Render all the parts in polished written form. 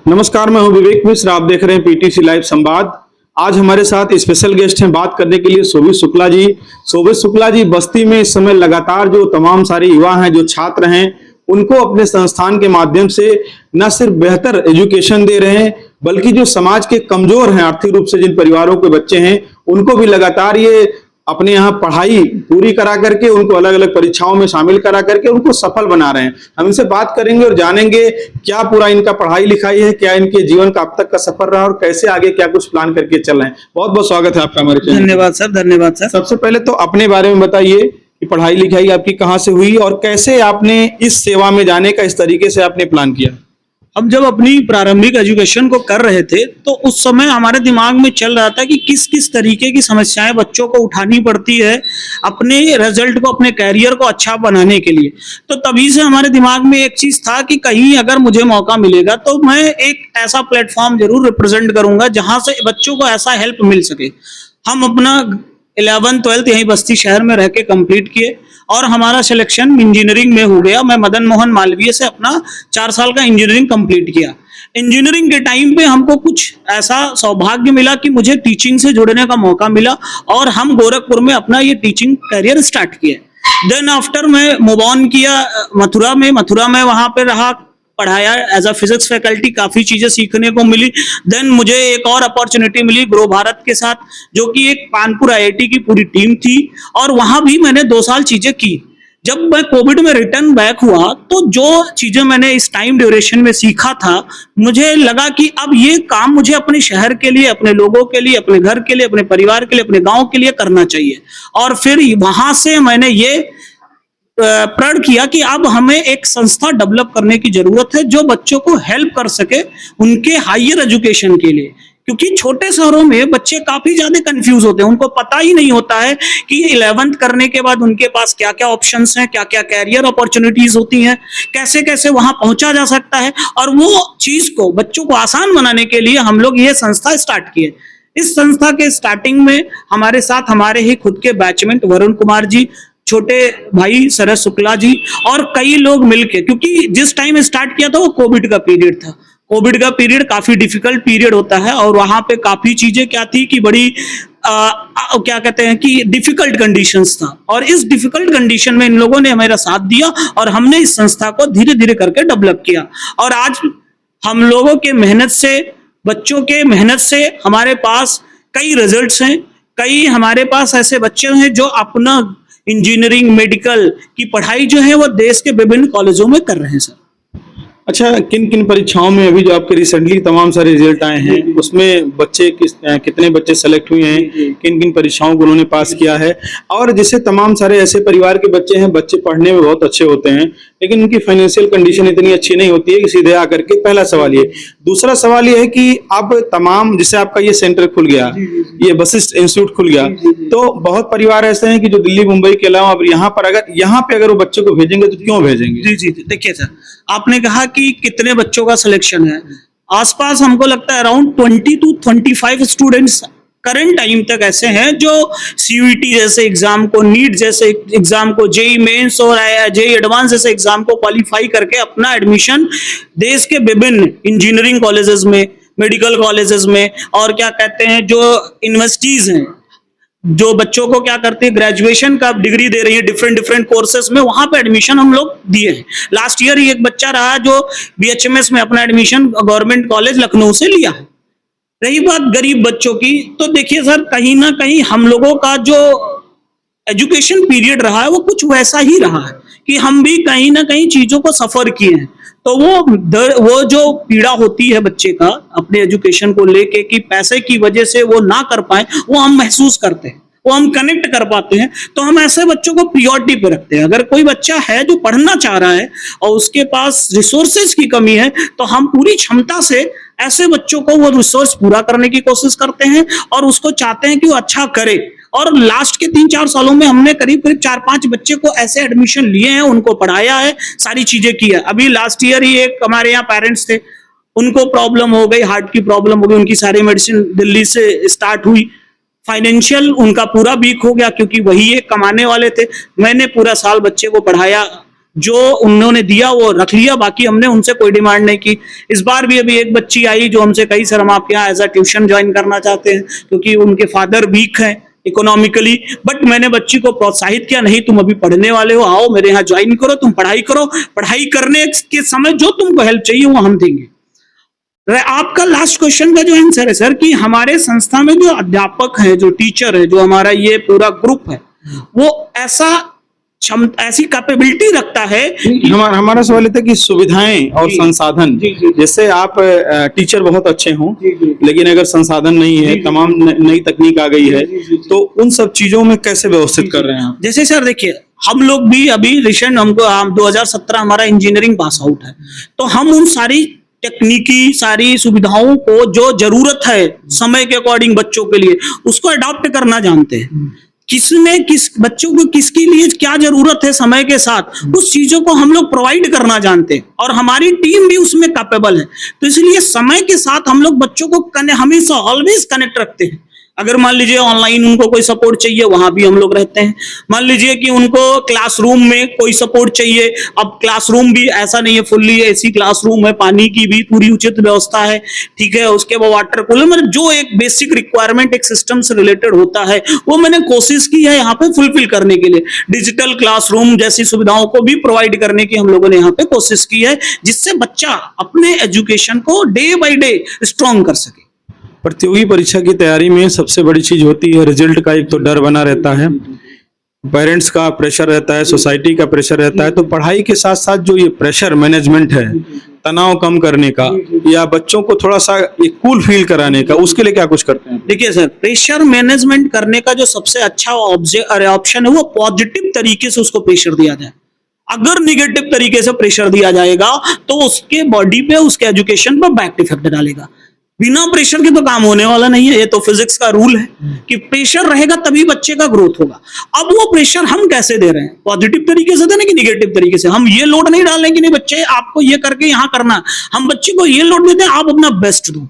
नमस्कार, मैं हूं विवेक मिश्र। आप देख रहे हैं पीटीसी लाइव संवाद। आज हमारे साथ स्पेशल गेस्ट हैं बात करने के लिए शोभित शुक्ला जी। शोभित शुक्ला जी बस्ती में इस समय लगातार जो तमाम सारे युवा हैं, जो छात्र हैं, उनको अपने संस्थान के माध्यम से न सिर्फ बेहतर एजुकेशन दे रहे हैं, बल्कि जो समाज के कमजोर हैं, आर्थिक रूप से जिन परिवारों के बच्चे हैं, उनको भी लगातार ये अपने यहाँ पढ़ाई पूरी करा करके उनको अलग अलग परीक्षाओं में शामिल करा करके उनको सफल बना रहे हैं। हम इनसे बात करेंगे और जानेंगे क्या पूरा इनका पढ़ाई लिखाई है, क्या इनके जीवन का अब तक का सफर रहा और कैसे आगे क्या कुछ प्लान करके चल रहे हैं। बहुत बहुत स्वागत है आपका हमारे चैनल। धन्यवाद सर, धन्यवाद सर। सबसे पहले तो अपने बारे में बताइए कि पढ़ाई लिखाई आपकी कहाँ से हुई और कैसे आपने इस सेवा में जाने का इस तरीके से आपने प्लान किया। हम जब अपनी प्रारंभिक एजुकेशन को कर रहे थे तो उस समय हमारे दिमाग में चल रहा था कि किस किस तरीके की समस्याएं बच्चों को उठानी पड़ती है अपने रिजल्ट को, अपने कैरियर को अच्छा बनाने के लिए। तो तभी से हमारे दिमाग में एक चीज था कि कहीं अगर मुझे मौका मिलेगा तो मैं एक ऐसा प्लेटफॉर्म जरूर रिप्रेजेंट करूंगा जहां से बच्चों को ऐसा हेल्प मिल सके। हम अपना 11th 12th यहीं बस्ती शहर में रह के कंप्लीट किए और हमारा सिलेक्शन इंजीनियरिंग में हो गया। मैं मदन मोहन मालवीय से अपना 4 साल का इंजीनियरिंग कंप्लीट किया। इंजीनियरिंग के टाइम पे हमको कुछ ऐसा सौभाग्य मिला कि मुझे टीचिंग से जुड़ने का मौका मिला और हम गोरखपुर में अपना ये टीचिंग करियर स्टार्ट किया। देन आफ्टर मैं मूव ऑन किया मथुरा में वहां पे रहा, पढ़ाया एज अ फिजिक्स फैकल्टी, काफी चीजें सीखने को मिली। देन मुझे एक और अपॉर्चुनिटी मिली ग्रो भारत के साथ, जो कि एक कानपुर आईआईटी की पूरी टीम थी और वहां भी मैंने 2 साल चीजें की। जब मैं कोविड में रिटर्न बैक हुआ तो जो चीजें मैंने इस टाइम ड्यूरेशन में सीखा था, मुझे लगा कि अब ये काम मुझे अपने शहर के लिए, अपने लोगों के लिए, अपने घर के लिए, अपने परिवार के लिए, अपने गांव के लिए करना चाहिए। और फिर वहां से मैंने ये प्रण किया कि अब हमें एक संस्था डेवलप करने की जरूरत है जो बच्चों को हेल्प कर सके उनके हायर एजुकेशन के लिए। क्योंकि छोटे शहरों में बच्चे काफी ज्यादा कंफ्यूज होते हैं, उनको पता ही नहीं होता है कि 11th करने के बाद उनके पास क्या क्या ऑप्शंस हैं, क्या क्या कैरियर अपॉर्चुनिटीज होती हैं, कैसे कैसे वहां पहुंचा जा सकता है। और वो चीज को बच्चों को आसान बनाने के लिए हम लोग ये संस्था स्टार्ट किए। इस संस्था के स्टार्टिंग में हमारे साथ हमारे ही खुद के बैचमेंट वरुण कुमार जी, छोटे भाई शरद शुक्ला जी और कई लोग मिलके, क्योंकि जिस टाइम स्टार्ट किया था वो कोविड का पीरियड था। कोविड का पीरियड काफी डिफिकल्ट पीरियड होता है और वहां पे काफी चीजें क्या थी कि बड़ी क्या कहते हैं कि डिफिकल्ट कंडीशंस था। और इस डिफिकल्ट कंडीशन में इन लोगों ने मेरा साथ दिया और हमने इस संस्था को धीरे धीरे करके डेवलप किया। और आज हम लोगों के मेहनत से, बच्चों के मेहनत से हमारे पास कई रिजल्ट्स हैं। कई हमारे पास ऐसे बच्चे हैं जो अपना इंजीनियरिंग, मेडिकल की पढ़ाई जो है वो देश के विभिन्न कॉलेजों में कर रहे हैं सर। अच्छा, किन किन परीक्षाओं में अभी जो आपके रिसेंटली तमाम सारे रिजल्ट आए हैं उसमें बच्चे कितने बच्चे सेलेक्ट हुए हैं, किन किन परीक्षाओं को उन्होंने पास किया है। और जैसे तमाम सारे ऐसे परिवार के बच्चे हैं, बच्चे पढ़ने में बहुत अच्छे होते हैं लेकिन उनकी फाइनेंशियल कंडीशन इतनी अच्छी नहीं होती है कि सीधे आकर के, पहला सवाल ये। दूसरा सवाल ये है कि अब तमाम, जैसे आपका ये सेंटर खुल गया, ये वशिष्ठ इंस्टीट्यूट खुल गया, तो बहुत परिवार ऐसे हैं कि जो दिल्ली मुंबई के अलावा अब यहाँ पे अगर वो बच्चे को भेजेंगे तो क्यों भेजेंगे। जी जी, देखिए सर, आपने कहा कि कितने बच्चों का सिलेक्शन है। आसपास हमको लगता है around 20 to 25 students current time तक ऐसे हैं जो सीयूईटी जैसे एग्जाम को, नीट जैसे एग्जाम को, जेई मेंस और जेई एडवांस जैसे एग्जाम को क्वालिफाई करके अपना एडमिशन देश के विभिन्न इंजीनियरिंग कॉलेजेस में, मेडिकल कॉलेजेस में और क्या कहते हैं जो यूनिवर्सिटीज हैं, जो बच्चों को क्या करते हैं ग्रेजुएशन का डिग्री दे रही है डिफरेंट कोर्सेज में, वहां पे एडमिशन हम लोग दिए हैं। लास्ट ईयर ही एक बच्चा रहा जो बीएचएमएस में अपना एडमिशन गवर्नमेंट कॉलेज लखनऊ से लिया है। रही बात गरीब बच्चों की, तो देखिए सर, कहीं ना कहीं हम लोगों का जो एजुकेशन पीरियड रहा है वो कुछ वैसा ही रहा है कि हम भी कहीं ना कहीं चीजों को सफर किए हैं। तो वो जो पीड़ा होती है बच्चे का अपने एजुकेशन को लेके कि पैसे की वजह से वो ना कर पाए, वो हम महसूस करते हैं, वो हम कनेक्ट कर पाते हैं। तो हम ऐसे बच्चों को प्रियोरिटी पे रखते हैं। अगर कोई बच्चा है जो पढ़ना चाह रहा है और उसके पास रिसोर्सेज की कमी है तो हम पूरी क्षमता से ऐसे बच्चों को वो रिसोर्स पूरा करने की कोशिश करते हैं और उसको चाहते हैं कि वो अच्छा करे। और लास्ट के 3-4 सालों में हमने करीब 4-5 बच्चे को ऐसे एडमिशन लिए हैं, उनको पढ़ाया है, सारी चीजें की है। अभी लास्ट ईयर ही एक हमारे यहाँ पेरेंट्स थे, उनको प्रॉब्लम हो गई, हार्ट की प्रॉब्लम हो गई, उनकी सारी मेडिसिन दिल्ली से स्टार्ट हुई, फाइनेंशियल उनका पूरा वीक हो गया क्योंकि वही एक कमाने वाले थे। मैंने पूरा साल बच्चे को पढ़ाया, जो उन्होंने दिया वो रख लिया, बाकी हमने उनसे कोई डिमांड नहीं की। इस बार भी अभी एक बच्ची आई जो हमसे कही सर हम आपके यहाँ एज अ ट्यूशन ज्वाइन करना चाहते हैं, क्योंकि उनके फादर वीक हैं इकोनॉमिकली, बट मैंने बच्ची को प्रोत्साहित किया, नहीं तुम अभी पढ़ने वाले हो, आओ मेरे यहाँ ज्वाइन करो, तुम पढ़ाई करो, पढ़ाई करने के समय जो तुमको हेल्प चाहिए वो हम देंगे। आपका लास्ट क्वेश्चन का जो आंसर है सर कि हमारे संस्था में जो अध्यापक है, जो टीचर है, जो हमारा ये पूरा ग्रुप है, वो ऐसी कैपेबिलिटी रखता है। हमारा सवाल था कि सुविधाएं और संसाधन, जैसे आप टीचर बहुत अच्छे हों लेकिन अगर संसाधन नहीं है, तमाम नई तकनीक आ गई है, तो उन सब चीजों में कैसे व्यवस्थित कर रहे हैं आप? जैसे सर देखिए, हम लोग भी अभी रिसेंट हम 2017 हमारा इंजीनियरिंग पास आउट है, तो हम उन सारी तकनीकी सारी सुविधाओं को जो जरूरत है समय के अकॉर्डिंग बच्चों के लिए, उसको अडॉप्ट करना जानते हैं। किसने किस बच्चों को किसके लिए क्या जरूरत है समय के साथ, उस चीजों को हम लोग प्रोवाइड करना जानते हैं और हमारी टीम भी उसमें कैपेबल है। तो इसलिए समय के साथ हम लोग बच्चों को हमेशा ऑलवेज कनेक्ट रखते हैं। अगर मान लीजिए ऑनलाइन उनको कोई सपोर्ट चाहिए, वहां भी हम लोग रहते हैं। मान लीजिए कि उनको क्लासरूम में कोई सपोर्ट चाहिए, अब क्लासरूम भी ऐसा नहीं है फुल्ली एसी क्लासरूम है, पानी की भी पूरी उचित व्यवस्था है, ठीक है, उसके बाद वाटर कूलर, मतलब जो एक बेसिक रिक्वायरमेंट एक सिस्टम से रिलेटेड होता है वो मैंने कोशिश की है यहाँ पे फुलफिल करने के लिए। डिजिटल क्लासरूम जैसी सुविधाओं को भी प्रोवाइड करने की हम लोगों ने यहाँ पे कोशिश की है, जिससे बच्चा अपने एजुकेशन को डे बाय डे स्ट्रॉन्ग कर सके। प्रतियोगी परीक्षा की तैयारी में सबसे बड़ी चीज होती है रिजल्ट का, एक तो डर बना रहता है, पेरेंट्स का प्रेशर रहता है, सोसाइटी का प्रेशर रहता है, तो पढ़ाई के साथ साथ जो ये प्रेशर मैनेजमेंट है, तनाव कम करने का या बच्चों को थोड़ा सा एक कूल फील कराने का, उसके लिए क्या कुछ करते हैं? देखिए सर, प्रेशर मैनेजमेंट करने का जो सबसे अच्छा ऑप्शन है वो पॉजिटिव तरीके से उसको प्रेशर दिया जाए। अगर निगेटिव तरीके से प्रेशर दिया जाएगा तो उसके बॉडी पे, उसके एजुकेशन पर बैक इफेक्ट डालेगा। बिना प्रेशर के तो काम होने वाला नहीं है, ये तो फिजिक्स का रूल है कि प्रेशर रहेगा तभी बच्चे का ग्रोथ होगा। अब वो प्रेशर हम कैसे दे रहे हैं, पॉजिटिव तरीके से देना कि निगेटिव तरीके से? हम ये लोड नहीं डाल रहे कि नहीं बच्चे आपको ये करके यहां करना, हम बच्चे को ये लोड देते हैं आप अपना बेस्ट दो,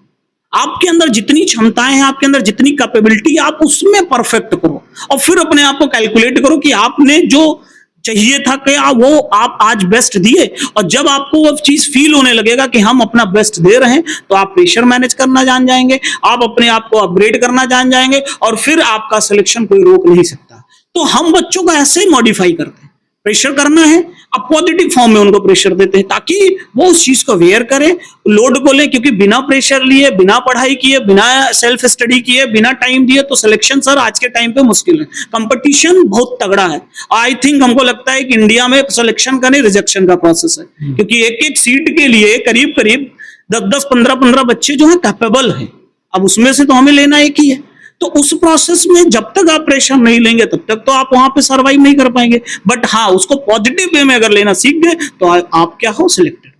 आपके अंदर जितनी क्षमताएं हैं, आपके अंदर जितनी कैपेबिलिटी है, आप उसमें परफेक्ट करो और फिर अपने आप को कैलकुलेट करो कि आपने जो चाहिए था कि वो आप आज बेस्ट दिए, और जब आपको वो चीज फील होने लगेगा कि हम अपना बेस्ट दे रहे हैं, तो आप प्रेशर मैनेज करना जान जाएंगे, आप अपने आप को अपग्रेड करना जान जाएंगे और फिर आपका सिलेक्शन कोई रोक नहीं सकता। तो हम बच्चों को ऐसे ही मॉडिफाई करते हैं, प्रेशर करना है अब पॉजिटिव फॉर्म में उनको प्रेशर देते हैं ताकि वो उस चीज को वेयर करें, लोड को ले, क्योंकि बिना प्रेशर लिए, बिना पढ़ाई किए, बिना सेल्फ स्टडी किए, बिना टाइम दिए तो सिलेक्शन सर आज के टाइम पे मुश्किल है। कंपटीशन बहुत तगड़ा है। आई थिंक हमको लगता है कि इंडिया में सिलेक्शन का नहीं रिजेक्शन का प्रोसेस है, क्योंकि एक एक सीट के लिए करीब करीब 10-10, 15-15 बच्चे जो है कैपेबल है। अब उसमें से तो हमें लेना एक ही है, तो उस प्रोसेस में जब तक आप प्रेशर नहीं लेंगे तब तक तो आप वहां पे सरवाइव नहीं कर पाएंगे। बट हाँ, उसको पॉजिटिव वे में अगर लेना सीख गए तो आप क्या हो, सिलेक्टेड।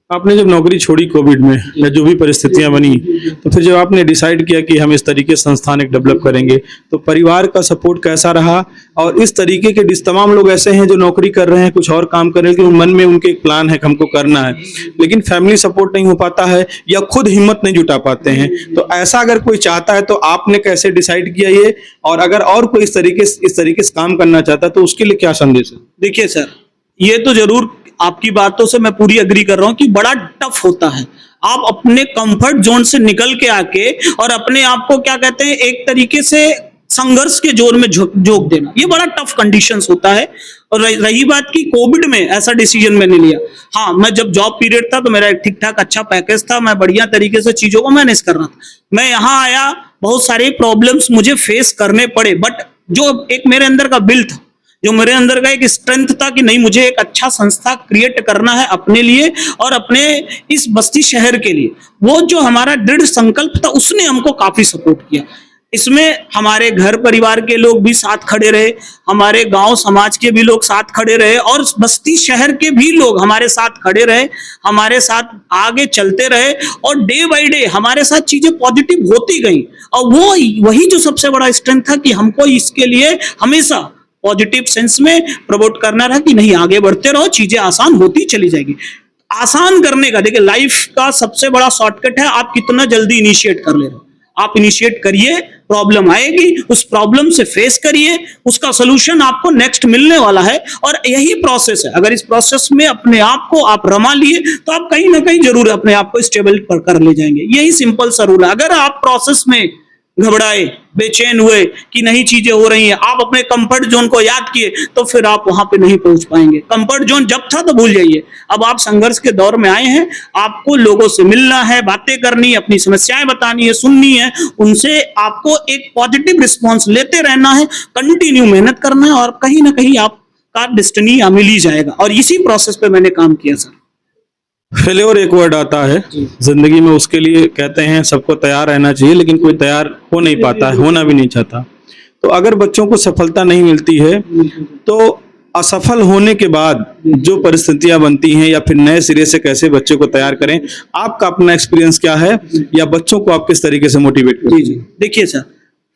आपने जब नौकरी छोड़ी कोविड में या जो भी परिस्थितियां बनी, तो फिर जब आपने डिसाइड किया कि हम इस तरीके से संस्थान एक डेवलप करेंगे, तो परिवार का सपोर्ट कैसा रहा? और इस तरीके के तमाम लोग ऐसे हैं जो नौकरी कर रहे हैं, कुछ और काम कर रहे हैं, लेकिन मन में उनके एक प्लान है कि हमको करना है, लेकिन फैमिली सपोर्ट नहीं हो पाता है या खुद हिम्मत नहीं जुटा पाते हैं। तो ऐसा अगर कोई चाहता है तो आपने कैसे डिसाइड किया ये? और अगर और कोई इस तरीके से काम करना चाहता है तो उसके लिए क्या संदेश है? देखिए सर, ये तो जरूर आपकी बातों से मैं पूरी एग्री कर रहा हूं कि बड़ा टफ होता है। आप अपने कंफर्ट जोन से निकल के आके और अपने आप को क्या कहते हैं, एक तरीके से संघर्ष के जोर में झोंक देना, ये बड़ा टफ कंडीशंस होता है। और रही बात की कोविड में ऐसा डिसीजन मैंने लिया, हाँ, मैं जब जॉब पीरियड था तो मेरा एक ठीक ठाक अच्छा पैकेज था, मैं बढ़िया तरीके से चीजों को मैनेज कर रहा था। मैं यहाँ आया, बहुत सारे प्रॉब्लम्स मुझे फेस करने पड़े, बट जो एक मेरे अंदर का बिल था, जो मेरे अंदर का एक स्ट्रेंथ था कि नहीं, मुझे एक अच्छा संस्था क्रिएट करना है अपने लिए और अपने इस बस्ती शहर के लिए, वो जो हमारा दृढ़ संकल्प था उसने हमको काफी सपोर्ट किया। इसमें हमारे घर परिवार के लोग भी साथ खड़े रहे, हमारे गांव समाज के भी लोग साथ खड़े रहे और बस्ती शहर के भी लोग हमारे साथ खड़े रहे, हमारे साथ आगे चलते रहे और डे बाय डे हमारे साथ चीजें पॉजिटिव होती गई। और वो वही जो सबसे बड़ा स्ट्रेंथ था कि हमको इसके लिए हमेशा पॉजिटिव सेंस में प्रमोट करना रहा कि नहीं, आगे बढ़ते रहो, चीजें आसान होती चली जाएगी। आसान करने का देखिए, लाइफ का सबसे बड़ा शॉर्टकट है आप कितना जल्दी इनिशिएट कर ले रहे हो। आप इनिशिएट करिए, प्रॉब्लम आएगी, उस प्रॉब्लम से फेस करिए, उसका सोल्यूशन आपको नेक्स्ट मिलने वाला है। और यही प्रोसेस है, अगर इस प्रोसेस में अपने आप को आप रमा लिए तो आप कहीं ना कहीं जरूर अपने आप को स्टेबल कर ले जाएंगे। यही सिंपल सा रूल है। अगर आप प्रोसेस में घबराए, बेचैन हुए कि नहीं चीजें हो रही हैं, आप अपने कंफर्ट जोन को याद किए, तो फिर आप वहां पे नहीं पहुंच पाएंगे। कंफर्ट जोन जब था तो भूल जाइए, अब आप संघर्ष के दौर में आए हैं, आपको लोगों से मिलना है, बातें करनी है, अपनी समस्याएं बतानी है, सुननी है, उनसे आपको एक पॉजिटिव रिस्पॉन्स लेते रहना है, कंटिन्यू मेहनत करना है, और कहीं ना कहीं आपका डेस्टिनी मिल ही जाएगा। और इसी प्रोसेस पे मैंने काम किया सर। फेल्योर एक वर्ड आता है जिंदगी में, उसके लिए कहते हैं सबको तैयार रहना चाहिए, लेकिन कोई तैयार हो नहीं पाता है, होना भी नहीं चाहता। तो अगर बच्चों को सफलता नहीं मिलती है तो असफल होने के बाद जो परिस्थितियां बनती हैं, या फिर नए सिरे से कैसे बच्चे को तैयार करें, आपका अपना एक्सपीरियंस क्या है, या बच्चों को आप किस तरीके से मोटिवेट करें? जी, देखिए सर,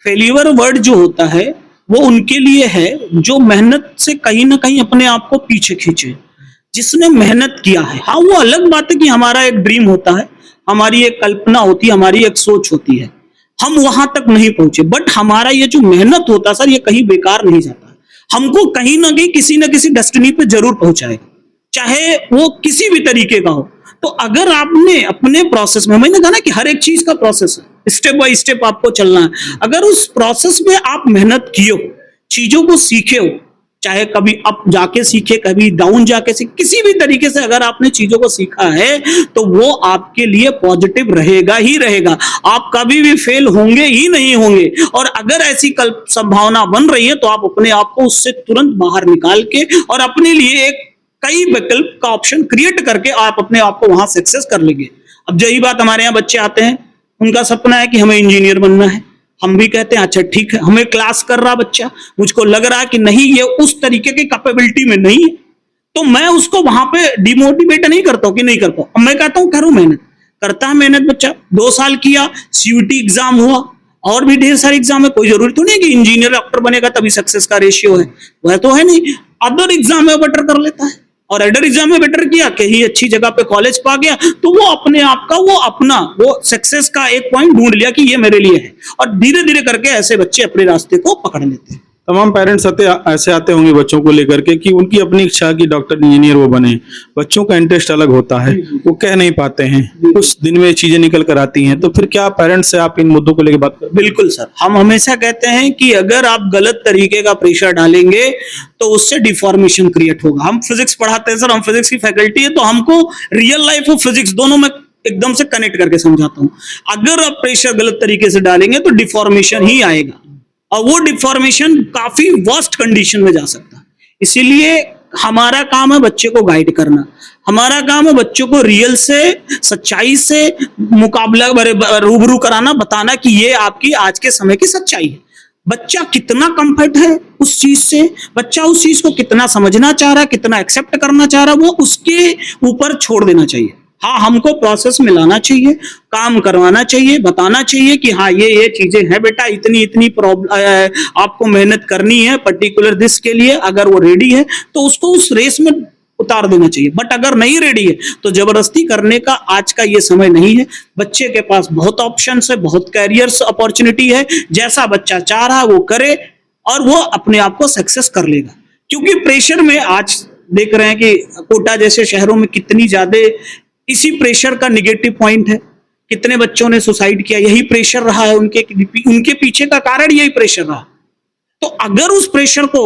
फेल्यूर वर्ड जो होता है वो उनके लिए है जो मेहनत से कहीं ना कहीं अपने आप को पीछे खींचे, जिसने मेहनत किया है। हाँ, वो अलग बात है कि हमारा एक ड्रीम होता है, हमारी एक कल्पना होती है, हमारी एक सोच होती है, हम वहां तक नहीं पहुंचे, बट हमारा ये जो मेहनत होता है सर, ये कहीं बेकार नहीं जाता, हमको कहीं ना कहीं किसी ना किसी डेस्टिनी पे जरूर पहुंचाएगा, चाहे वो किसी भी तरीके का हो। तो अगर आपने अपने प्रोसेस में, मैंने कहा ना कि हर एक चीज का प्रोसेस है, स्टेप बाय स्टेप आपको चलना है, अगर उस प्रोसेस में आप मेहनत किए हो, चीजों को सीखे हो, चाहे कभी अप जाके सीखे, कभी डाउन जाके सीखे, किसी भी तरीके से अगर आपने चीजों को सीखा है तो वो आपके लिए पॉजिटिव रहेगा ही रहेगा, आप कभी भी फेल होंगे ही नहीं होंगे। और अगर ऐसी संभावना बन रही है तो आप अपने आप को उससे तुरंत बाहर निकाल के और अपने लिए एक कई विकल्प का ऑप्शन क्रिएट करके आप अपने आप को वहां सक्सेस कर लेंगे। अब यही बात, हमारे यहाँ बच्चे आते हैं, उनका सपना है कि हमें इंजीनियर बनना है, हम भी कहते हैं अच्छा ठीक है, हमें क्लास कर रहा बच्चा, मुझको लग रहा है कि नहीं ये उस तरीके की कैपेबिलिटी में नहीं है, तो मैं उसको वहां पे डिमोटिवेट नहीं करता हूं कि नहीं कर पाऊं, मैं कहता हूं करो मेहनत, करता है मेहनत बच्चा, 2 साल किया, सीयूटी एग्जाम हुआ, और भी ढेर सारे एग्जाम है, कोई जरूरी तो नहीं कि इंजीनियर डॉक्टर बनेगा तभी सक्सेस का रेशियो है, वह तो है नहीं, अदर एग्जाम में बेटर कर लेता है, और अदर एग्जाम में बेटर किया, कहीं अच्छी जगह पे कॉलेज पा गया, तो वो अपने आप का वो सक्सेस का एक पॉइंट ढूंढ लिया कि ये मेरे लिए है, और धीरे धीरे करके ऐसे बच्चे अपने रास्ते को पकड़ लेते हैं। तमाम पेरेंट्स ऐसे आते होंगे बच्चों को लेकर के कि उनकी अपनी इच्छा कि डॉक्टर इंजीनियर वो बने, बच्चों का इंटरेस्ट अलग होता है, वो कह नहीं पाते हैं, कुछ दिन में चीजें निकल कर आती हैं, तो फिर क्या पेरेंट्स से आप इन मुद्दों को लेकर बात करते? बिल्कुल सर, हम हमेशा कहते हैं कि अगर आप गलत तरीके का प्रेशर डालेंगे तो उससे डिफॉर्मेशन क्रिएट होगा। हम फिजिक्स पढ़ाते हैं सर, हम फिजिक्स की फैकल्टी है, तो हमको रियल लाइफ और फिजिक्स दोनों में एकदम से कनेक्ट करके समझाता हूं। अगर आप प्रेशर गलत तरीके से डालेंगे तो डिफॉर्मेशन ही आएगा, और वो डिफॉर्मेशन काफी वर्स्ट कंडीशन में जा सकता है। इसीलिए हमारा काम है बच्चे को गाइड करना, हमारा काम है बच्चों को रियल से, सच्चाई से मुकाबला रूबरू कराना, बताना कि ये आपकी आज के समय की सच्चाई है। बच्चा कितना कंफर्ट है उस चीज से, बच्चा उस चीज को कितना समझना चाह रहा है, कितना एक्सेप्ट करना चाह रहा है, वो उसके ऊपर छोड़ देना चाहिए। हाँ, हमको प्रोसेस में लाना चाहिए, काम करवाना चाहिए, बताना चाहिए कि हाँ ये चीजें हैं बेटा, इतनी इतनी प्रॉब्लम आपको मेहनत करनी है पर्टिकुलर दिस के लिए, अगर वो रेडी है तो उसको उस रेस में उतार देना चाहिए। बट अगर नहीं रेडी है तो जबरदस्ती करने का आज का ये समय नहीं है। बच्चे के पास बहुत ऑप्शंस है, बहुत कैरियर्स अपॉर्चुनिटी है, जैसा बच्चा चाह रहा है वो करे और वो अपने आप को सक्सेस कर लेगा। क्योंकि प्रेशर में आज देख रहे हैं कि कोटा जैसे शहरों में कितनी ज्यादा इसी प्रेशर का निगेटिव पॉइंट है, कितने बच्चों ने सुसाइड किया, यही प्रेशर रहा है, उनके पीछे का कारण यही प्रेशर रहा। तो अगर उस प्रेशर को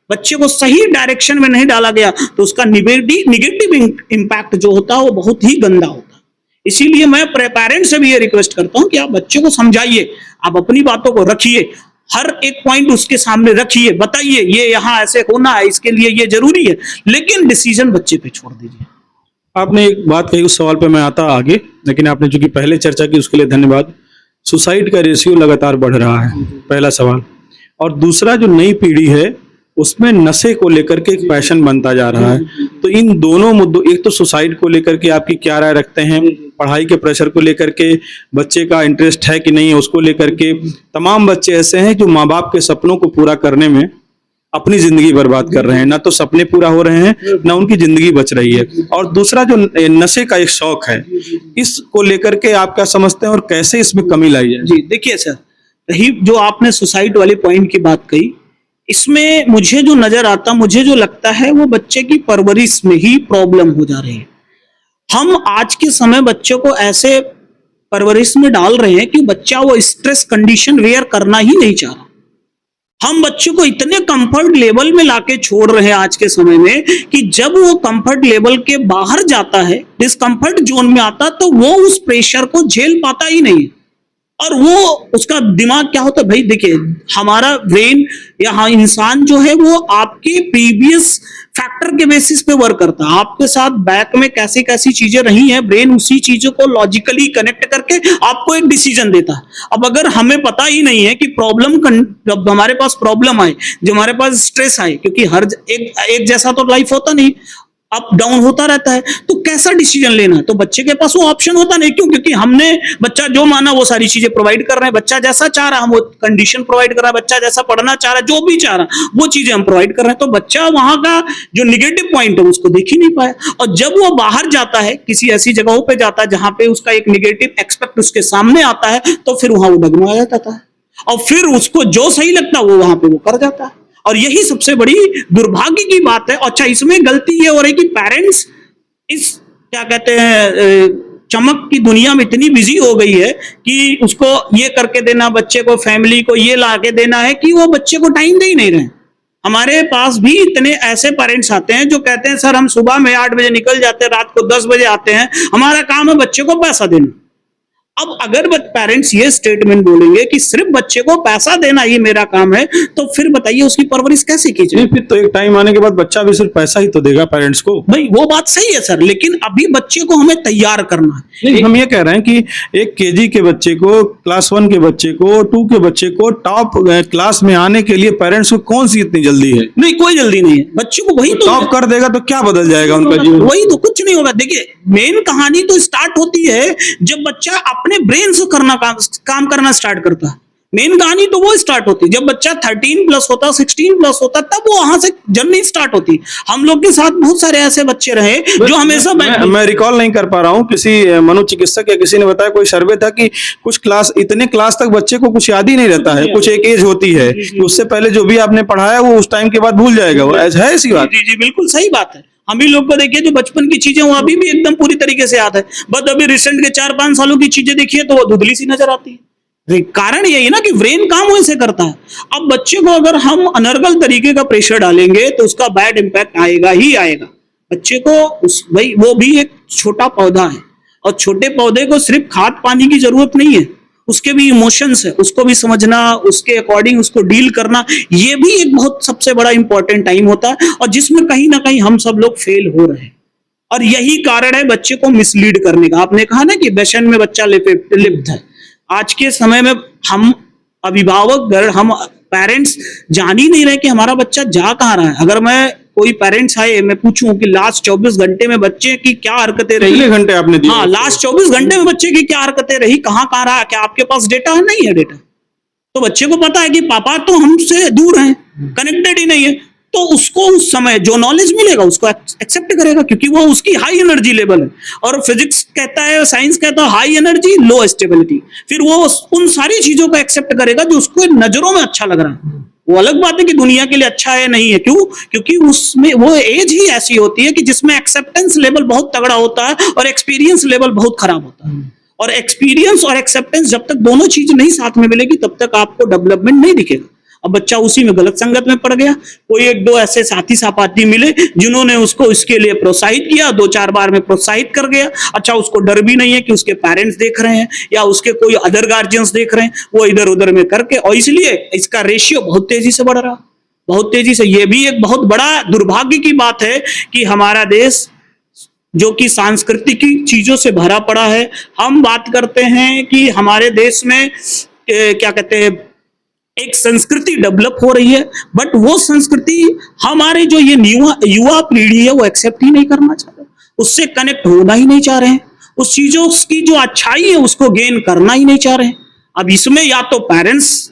बच्चे को सही डायरेक्शन में नहीं डाला गया तो उसका निगेटिव इंपैक्ट जो होता है वो बहुत ही गंदा होता है। इसीलिए मैं पेरेंट्स से भी ये रिक्वेस्ट करता हूं कि आप बच्चे को समझाइए, आप अपनी बातों को रखिए, हर एक पॉइंट उसके सामने रखिए, बताइए ये यहाँ ऐसे होना है, इसके लिए ये जरूरी है, लेकिन डिसीजन बच्चे पे छोड़ दीजिए। आपने एक बात कही, उस सवाल पे मैं आता आगे, लेकिन आपने जो कि पहले चर्चा की उसके लिए धन्यवाद। सुसाइड का रेशियो लगातार बढ़ रहा है, पहला सवाल। और दूसरा, जो नई पीढ़ी है उसमें नशे को लेकर के एक पैशन बनता जा रहा है। तो इन दोनों मुद्दों, एक तो सुसाइड को लेकर के आपकी क्या राय रखते हैं, पढ़ाई के प्रेशर को लेकर के बच्चे का इंटरेस्ट है कि नहीं है उसको लेकर के, तमाम बच्चे ऐसे हैं जो माँ बाप के सपनों को पूरा करने में अपनी जिंदगी बर्बाद कर रहे हैं, ना तो सपने पूरा हो रहे हैं, ना उनकी जिंदगी बच रही है। और दूसरा जो नशे का एक शौक है, इसको लेकर के आप क्या समझते हैं और कैसे इसमें कमी लाई जाए? जी देखिए सर, रही जो आपने सुसाइड वाले पॉइंट की बात कही, इसमें मुझे जो नजर आता, मुझे जो लगता है वो बच्चे की परवरिश में ही प्रॉब्लम हो जा रही है। हम आज के समय बच्चों को ऐसे परवरिश में डाल रहे हैं कि बच्चा वो स्ट्रेस कंडीशन वेयर करना ही नहीं चाह रहा। हम बच्चों को इतने कंफर्ट लेवल में लाके छोड़ रहे हैं आज के समय में कि जब वो कंफर्ट लेवल के बाहर जाता है, डिस्कंफर्ट जोन में आता, तो वो उस प्रेशर को झेल पाता ही नहीं है। और वो उसका दिमाग क्या होता है भाई, देखिए हमारा ब्रेन या हाँ इंसान जो है वो आपके प्रीवियस फैक्टर के बेसिस पे वर्क करता है। आपके साथ बैक में कैसी कैसी चीजें रही हैं, ब्रेन उसी चीजों को लॉजिकली कनेक्ट करके आपको एक डिसीजन देता है। अब अगर हमें पता ही नहीं है कि जब हमारे पास प्रॉब्लम आए, जो हमारे पास स्ट्रेस आए, क्योंकि हर एक जैसा तो लाइफ होता नहीं, अप डाउन होता रहता है, तो कैसा डिसीजन लेना है? तो बच्चे के पास वो ऑप्शन होता नहीं। क्यों? क्योंकि हमने बच्चा जो माना वो सारी चीजें प्रोवाइड कर रहे हैं। बच्चा जैसा चाह रहा हम वो कंडीशन प्रोवाइड कर रहा है, बच्चा जैसा पढ़ना चाह रहा है, जो भी चाह रहा है वो चीजें हम प्रोवाइड कर रहे हैं। तो बच्चा वहां का जो निगेटिव पॉइंट है उसको देख ही नहीं पाया। और जब वो बाहर जाता है, किसी ऐसी जगहों पे जाता है जहां पे उसका एक निगेटिव एक्सपेक्ट उसके सामने आता है, तो फिर वहां वो डगमगा जाता है और फिर उसको जो सही लगता है वो वहां पे वो कर जाता है। और यही सबसे बड़ी दुर्भाग्य की बात है। अच्छा, इसमें गलती ये हो रही कि पेरेंट्स इस क्या कहते हैं चमक की दुनिया में इतनी बिजी हो गई है कि उसको ये करके देना, बच्चे को, फैमिली को ये ला के देना है कि वो बच्चे को टाइम दे ही नहीं रहे। हमारे पास भी इतने ऐसे पेरेंट्स आते हैं जो कहते हैं सर हम सुबह में 8 बजे निकल जाते हैं, रात को 10 बजे आते हैं, हमारा काम है बच्चे को पैसा देना। अब अगर पेरेंट्स ये स्टेटमेंट बोलेंगे कि सिर्फ बच्चे को पैसा देना ही मेरा काम है, तो फिर बताइए उसकी परवरिश कैसे की जाए? फिर तो एक टाइम आने के बाद बच्चा भी सिर्फ पैसा ही तो देगा पेरेंट्स को। भाई वो बात सही है सर, लेकिन अभी बच्चे को हमें तैयार करना है। नहीं, हम ये कह रहे हैं कि एक केजी के बच्चे को, क्लास 1 के बच्चे को, 2 के बच्चे को टॉप क्लास में आने के लिए पेरेंट्स को कौन सी इतनी जल्दी है? नहीं, कोई जल्दी नहीं है। बच्चे को वही तो टॉप कर देगा तो क्या बदल जाएगा उनका जीवन? वही तो, कुछ नहीं होगा। देखिए मेन कहानी तो स्टार्ट होती है जब बच्चा अपने ब्रेन से काम करना स्टार्ट करता है। मेन कहानी तो वो स्टार्ट होती है जब बच्चा 13 प्लस होता, 16 प्लस होता, तब वो वहां से जर्नी स्टार्ट होती। हम लोग के साथ बहुत सारे ऐसे बच्चे रहे जो हमेशा मैं रिकॉल नहीं कर पा रहा हूँ, किसी मनोचिकित्सक या किसी ने बताया, कोई सर्वे था कि कुछ क्लास, इतने क्लास तक बच्चे को कुछ याद ही नहीं रहता है। कुछ एक एज होती है, उससे पहले जो भी आपने पढ़ाया वो उस टाइम के बाद भूल जाएगा। वो है ऐसी बात? जी बिल्कुल सही बात है। हम ही लोग को देखिए जो बचपन की चीजें वो अभी भी एकदम पूरी तरीके से याद है, बट अभी रिसेंट के 4-5 सालों की चीजें देखिए तो वो धुंधली सी नजर आती है। कारण यही है ना कि ब्रेन काम वैसे करता है। अब बच्चे को अगर हम अनर्गल तरीके का प्रेशर डालेंगे तो उसका बैड इंपैक्ट आएगा ही आएगा। बच्चे को भाई वो भी एक छोटा पौधा है और छोटे पौधे को सिर्फ खाद पानी की जरूरत नहीं है, उसके भी इमोशंस है, उसको भी समझना, उसके अकॉर्डिंग उसको डील करना, ये भी एक बहुत सबसे बड़ा इंपॉर्टेंट टाइम होता है और जिसमें कहीं ना कहीं हम सब लोग फेल हो रहे हैं। और यही कारण है बच्चे को मिसलीड करने का। आपने कहा ना कि व्यसन में बच्चा लिप्त है। आज के समय में हम अभिभावक, हम पेरेंट्स जान ही नहीं रहे कि हमारा बच्चा जा कहाँ रहा है। अगर मैं कोई पेरेंट्स आए, मैं पूछूं कि लास्ट 24 घंटे में बच्चे की क्या हरकतें रही, कितने घंटे आपने दिए? हाँ, लास्ट 24 घंटे में बच्चे की क्या हरकतें रही, कहाँ रहा, क्या आपके पास डेटा है? नहीं है डेटा। तो बच्चे को पता है कि पापा तो हमसे दूर हैं, कनेक्टेड ही नहीं है, तो उसको उस समय जो नॉलेज मिलेगा उसको एक्सेप्ट करेगा, क्योंकि वो उसकी हाई एनर्जी लेवल है। और फिजिक्स कहता है, साइंस कहता है हाई एनर्जी लो स्टेबिलिटी। फिर वो उन सारी चीजों को एक्सेप्ट करेगा जो उसको नजरों में अच्छा लग रहा है। वो अलग बात है कि दुनिया के लिए अच्छा है नहीं है, क्यों? क्योंकि उसमें वो एज ही ऐसी होती है कि जिसमें एक्सेप्टेंस लेवल बहुत तगड़ा होता है और एक्सपीरियंस लेवल बहुत खराब होता है। और एक्सपीरियंस और एक्सेप्टेंस जब तक दोनों चीज नहीं साथ में मिलेगी तब तक आपको डेवलपमेंट नहीं दिखेगा। अब बच्चा उसी में गलत संगत में पड़ गया। कोई 1-2 ऐसे साथी सापाती मिले जिन्होंने उसको इसके लिए प्रोत्साहित किया, 2-4 बार में प्रोत्साहित कर गया। अच्छा, उसको डर भी नहीं है कि उसके पेरेंट्स देख रहे हैं या उसके कोई अदर गार्जियंस देख रहे हैं, वो इधर उधर में करके, और इसलिए इसका रेशियो बहुत तेजी से बढ़ रहा, बहुत तेजी से। ये भी एक बहुत बड़ा दुर्भाग्य की बात है कि हमारा देश जो कि सांस्कृतिक चीजों से भरा पड़ा है। हम बात करते हैं कि हमारे देश में क्या कहते हैं, एक संस्कृति डेवलप हो रही है, बट वो संस्कृति हमारे जो ये युवा पीढ़ी है वो एक्सेप्ट ही नहीं करना चाह रहे, उससे कनेक्ट होना ही नहीं चाह रहे हैं, उस चीजों की जो अच्छाई है उसको गेन करना ही नहीं चाह रहे हैं। अब इसमें या तो पेरेंट्स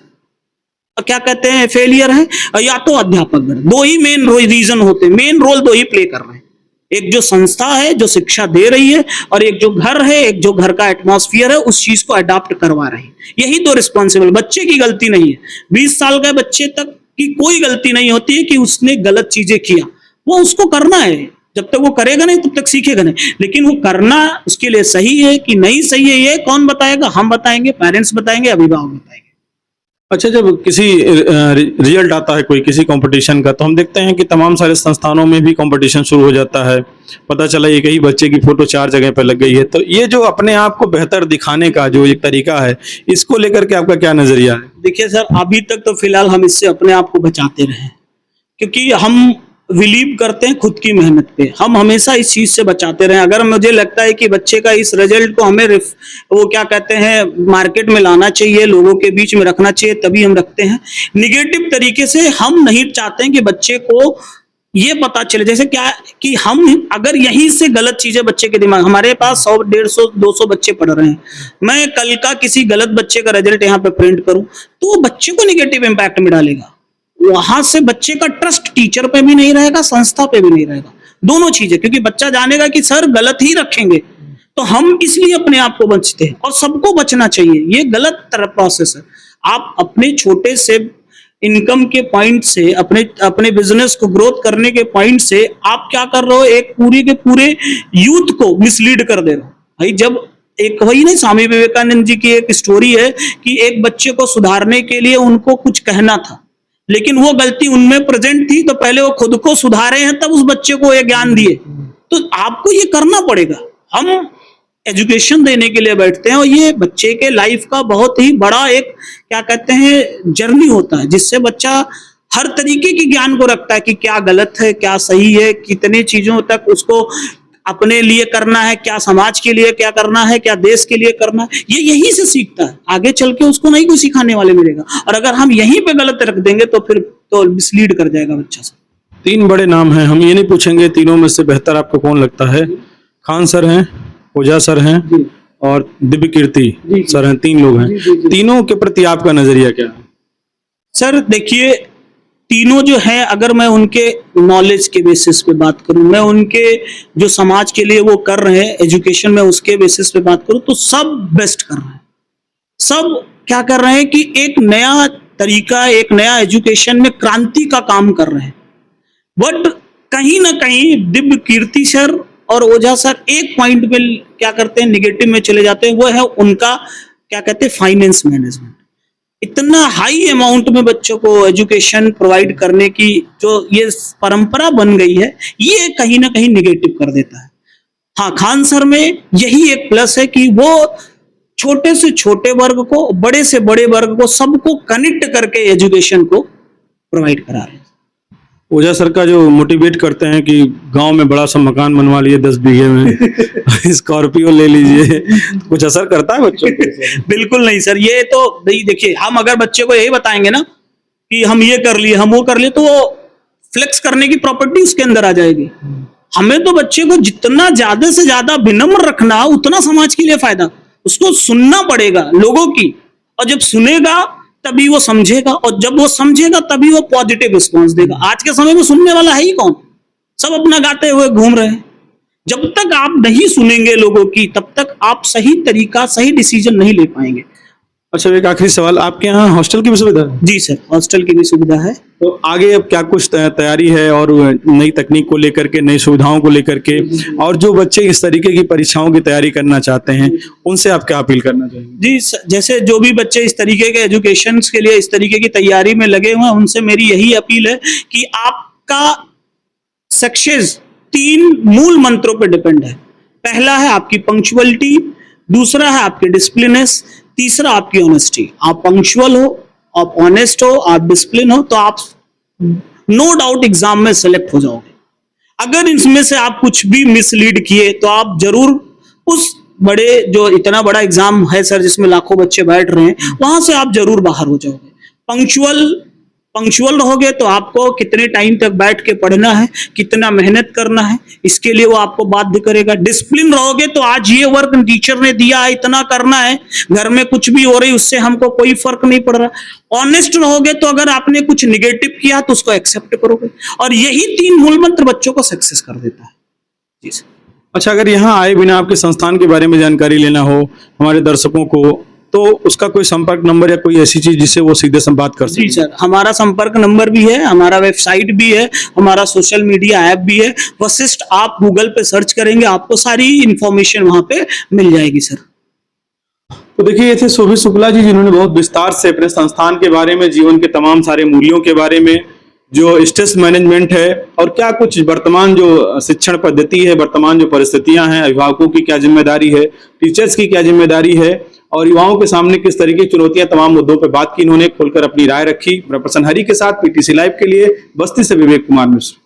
क्या कहते हैं फेलियर है, या तो अध्यापक गण। दो ही मेन रीजन होते हैं, मेन रोल दो ही प्ले कर रहे हैं, एक जो संस्था है जो शिक्षा दे रही है, और एक जो घर है, एक जो घर का एटमॉस्फेयर है उस चीज को अडॉप्ट करवा रही है। यही दो रिस्पॉन्सिबल, बच्चे की गलती नहीं है। 20 साल का बच्चे तक की कोई गलती नहीं होती है कि उसने गलत चीजें किया, वो उसको करना है, जब तक वो करेगा नहीं तब तक सीखेगा नहीं। लेकिन वो करना उसके लिए सही है कि नहीं सही है, ये कौन बताएगा? हम बताएंगे, पेरेंट्स बताएंगे, अभिभावक बताएंगे। अच्छा, जब किसी रिजल्ट आता है कोई किसी कंपटीशन का, तो हम देखते हैं कि तमाम सारे संस्थानों में भी कंपटीशन शुरू हो जाता है। पता चला एक ही बच्चे की फोटो 4 जगह पर लग गई है। तो ये जो अपने आप को बेहतर दिखाने का जो एक तरीका है, इसको लेकर के आपका क्या नजरिया है? देखिए सर, अभी तक तो फिलहाल हम इससे अपने आप को बचाते रहे, क्योंकि हम बिलीव करते हैं खुद की मेहनत पे। हम हमेशा इस चीज से बचाते रहे। अगर मुझे लगता है कि बच्चे का इस रिजल्ट को हमें वो क्या कहते हैं मार्केट में लाना चाहिए, लोगों के बीच में रखना चाहिए, तभी हम रखते हैं। निगेटिव तरीके से हम नहीं चाहते हैं कि बच्चे को ये पता चले, जैसे क्या कि हम अगर यहीं से गलत चीजें बच्चे के दिमाग, हमारे पास 100, 150, 200 बच्चे पढ़ रहे हैं, मैं कल का किसी गलत बच्चे का रिजल्ट यहाँ पे प्रिंट करूं तो वो बच्चे को निगेटिव इंपैक्ट में डालेगा। वहां से बच्चे का ट्रस्ट टीचर पे भी नहीं रहेगा, संस्था पे भी नहीं रहेगा, दोनों चीजें, क्योंकि बच्चा जानेगा कि सर गलत ही रखेंगे। तो हम इसलिए अपने आप को बचते हैं, और सबको बचना चाहिए। ये गलत प्रोसेस है। आप अपने छोटे से इनकम के पॉइंट से, अपने बिजनेस को ग्रोथ करने के पॉइंट से आप क्या कर रहे हो, एक पूरी के पूरे यूथ को मिसलीड कर दे रहे हो भाई। जब एक वही नहीं, स्वामी विवेकानंद जी की एक स्टोरी है कि एक बच्चे को सुधारने के लिए उनको कुछ कहना था, लेकिन वो गलती उनमें प्रेजेंट थी, तो पहले वो खुद को सुधारे हैं, तब उस बच्चे को ये ज्ञान दिए। तो आपको ये करना पड़ेगा। हम एजुकेशन देने के लिए बैठते हैं, और ये बच्चे के लाइफ का बहुत ही बड़ा एक क्या कहते हैं जर्नी होता है, जिससे बच्चा हर तरीके की ज्ञान को रखता है कि क्या गलत है, क्या सही है, कितने चीजों तक उसको अपने लिए करना है, क्या समाज के लिए क्या करना है, क्या देश के लिए करना है। ये यहीं से सीखता है, आगे चल के उसको नहीं कोई सिखाने वाले मिलेगा। और अगर हम यहीं पे गलत रख देंगे तो फिर तो मिसलीड कर जाएगा बच्चा से। 3 बड़े नाम हैं, हम ये नहीं पूछेंगे तीनों में से बेहतर आपको कौन लगता है। खान सर हैं, ओझा सर हैं, और दिव्य कीर्ति सर हैं। 3 लोग हैं। तीनों के प्रति आपका नजरिया क्या है? सर देखिए, तीनों जो है, अगर मैं उनके नॉलेज के बेसिस पे बात करूं, मैं उनके जो समाज के लिए वो कर रहे हैं एजुकेशन में, उसके बेसिस पे बात करूं, तो सब बेस्ट कर रहे हैं। सब क्या कर रहे हैं कि एक नया तरीका, एक नया एजुकेशन में क्रांति का काम कर रहे हैं। बट कहीं ना कहीं दिव्य कीर्ति सर और ओझा सर एक पॉइंट पे क्या करते हैं, निगेटिव में चले जाते हैं। वो है उनका क्या कहते हैं फाइनेंस मैनेजमेंट। इतना हाई अमाउंट में बच्चों को एजुकेशन प्रोवाइड करने की जो ये परंपरा बन गई है, ये कहीं ना कहीं निगेटिव कर देता है। हाँ, खान सर में यही एक प्लस है कि वो छोटे से छोटे वर्ग को, बड़े से बड़े वर्ग को, सबको कनेक्ट करके एजुकेशन को प्रोवाइड करा रहे हैं। ओझा सर का जो मोटिवेट करते हैं कि गांव में बड़ा सा मकान बनवा लिए 10 बीघे में, स्कॉर्पियो ले लीजिए, कुछ असर करता है बच्चों को? बिल्कुल नहीं सर, ये तो नहीं। देखिए, हम अगर बच्चे को यही बताएंगे ना कि हम ये कर लिए, हम वो कर लिए, तो वो फ्लेक्स करने की प्रॉपर्टी उसके अंदर आ जाएगी। हमें तो बच्चे को जितना ज्यादा से ज्यादा विनम्र रखना, उतना समाज के लिए फायदा। उसको सुनना पड़ेगा लोगों की, और जब सुनेगा तभी वो समझेगा, और जब वो समझेगा तभी वो पॉजिटिव रिस्पॉन्स देगा। आज के समय में सुनने वाला है ही कौन? सब अपना गाते हुए घूम रहे हैं। जब तक आप नहीं सुनेंगे लोगों की, तब तक आप सही तरीका, सही डिसीजन नहीं ले पाएंगे। अच्छा, एक आखिरी सवाल, आपके यहाँ हॉस्टल की भी सुविधा है? जी सर, हॉस्टल की भी सुविधा है। तो आगे अब क्या कुछ तैयारी है, और नई तकनीक को लेकर के, नई सुविधाओं को लेकर के, और जो बच्चे इस तरीके की परीक्षाओं की तैयारी करना चाहते हैं, उनसे आप क्या अपील करना चाहेंगे? जी जैसे जो भी बच्चे इस तरीके के एजुकेशन के लिए, इस तरीके की तैयारी में लगे हुए हैं, उनसे मेरी यही अपील है कि आपका सक्सेस 3 मूल मंत्रों पर डिपेंड है। पहला है आपकी पंक्चुअलिटी, दूसरा है आपकी डिसिप्लिननेस, तीसरा आपकी ऑनेस्टी। आप पंक्चुअल हो, आप ऑनेस्ट हो, आप डिसिप्लिन हो, तो आप नो डाउट एग्जाम में सेलेक्ट हो जाओगे। अगर इसमें से आप कुछ भी मिसलीड किए तो आप जरूर उस बड़े, जो इतना बड़ा एग्जाम है सर जिसमें लाखों बच्चे बैठ रहे हैं, वहां से आप जरूर बाहर हो जाओगे। पंक्चुअल रहोगे तो आपको कितने टाइम तक बैठ के पढ़ना है, कितना मेहनत करना है, इसके लिए वो आपको बाध्य करेगा। डिसिप्लिन रहोगे तो आज ये वर्क टीचर ने दिया है, इतना करना है, घर में कुछ भी हो रही उससे हमको कोई फर्क नहीं पड़ रहा। ऑनेस्ट रहोगे तो अगर आपने कुछ निगेटिव किया तो उसको एक्सेप्ट करोगे, और यही 3 मूल मंत्र बच्चों को सक्सेस कर देता है। जी सर। अच्छा, अगर यहाँ आए बिना आपके संस्थान के बारे में जानकारी लेना हो हमारे दर्शकों को, तो उसका कोई संपर्क नंबर या कोई ऐसी चीज जिससे वो सीधे संवाद कर सके? जी सर, हमारा संपर्क नंबर भी है, हमारा वेबसाइट भी है, हमारा सोशल मीडिया ऐप भी है। वशिष्ठ आप गूगल पे सर्च करेंगे, आपको सारी इंफॉर्मेशन वहां पे मिल जाएगी सर। तो देखिए, ये थे शोभित शुक्ला जी, जिन्होंने बहुत विस्तार से अपने संस्थान के बारे में, जीवन के तमाम सारे मूल्यों के बारे में, जो स्ट्रेस मैनेजमेंट है और क्या कुछ वर्तमान जो शिक्षण पद्धति है, वर्तमान जो परिस्थितियां हैं, अभिभावकों की क्या जिम्मेदारी है, टीचर्स की क्या जिम्मेदारी है और युवाओं के सामने किस तरीके की चुनौतियां, तमाम मुद्दों पर बात की इन्होंने, खोलकर अपनी राय रखी। प्रसन्न हरि के साथ PTC लाइव के लिए बस्ती से विवेक कुमार मिश्र।